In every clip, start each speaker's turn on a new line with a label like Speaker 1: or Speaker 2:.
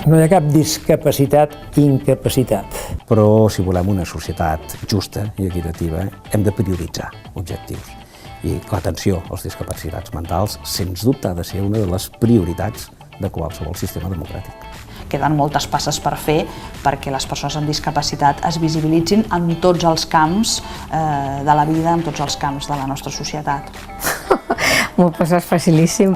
Speaker 1: No hi ha cap discapacitat-incapacitat.
Speaker 2: Però si volem una societat justa i equitativa, hem de prioritzar objectius. I l'atenció als discapacitats mentals, sens dubte, ha de ser una de les prioritats de qualsevol sistema democràtic.
Speaker 3: Queden moltes passes per fer perquè les persones amb discapacitat es visibilitzin en tots els camps de la vida, en tots els camps de la nostra societat.
Speaker 4: M'ho poses facilíssim.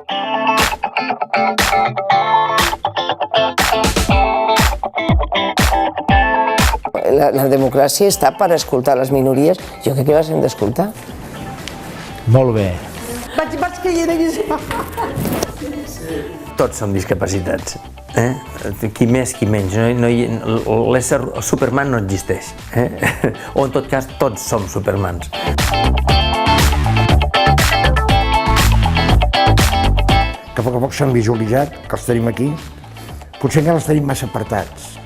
Speaker 5: La democràcia està per escoltar les minories. Jo crec que les hem d'escoltar.
Speaker 1: Molt bé.
Speaker 5: Vaig caient aquí.
Speaker 6: Tots som discapacitats. Qui més, qui menys. L'ésser Superman no existeix. O en tot cas, tots som Supermans.
Speaker 7: Que a poc a poc s'han visualitzat, que els tenim aquí. Potser encara els tenim massa apartats.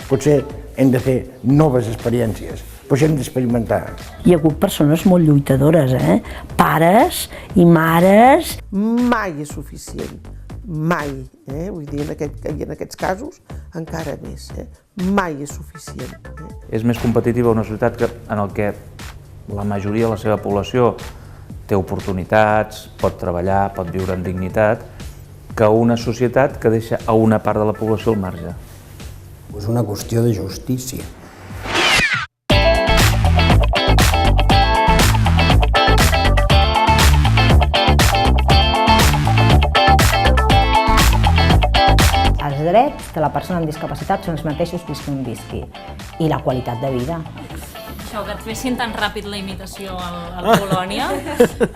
Speaker 7: Potser hem de fer noves experiències. Potser hem d'experimentar.
Speaker 4: Hi ha hagut persones molt lluitadores, pares i mares.
Speaker 8: Mai és suficient, mai. Vull dir, en aquests casos encara més. Mai és suficient.
Speaker 9: És més competitiva una societat en què la majoria de la seva població té oportunitats, pot treballar, pot viure amb dignitat, que una societat que deixa a una part de la població al marge.
Speaker 2: És una qüestió de justícia.
Speaker 10: Els drets de la persona amb discapacitat són els mateixos visqui on visqui, i la qualitat de vida.
Speaker 11: Això, que et fessin tan ràpid la imitació al Polònia,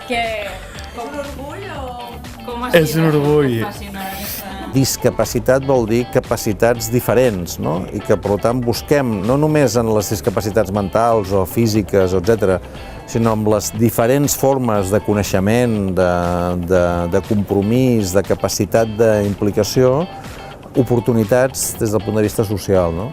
Speaker 11: que... Com un orgull o...
Speaker 12: És un orgull.
Speaker 13: Discapacitat vol dir capacitats diferents, no? I que, per tant, busquem, no només en les discapacitats mentals o físiques, etc., sinó amb les diferents formes de coneixement, de compromís, de capacitat d'implicació, oportunitats des del punt de vista social, no?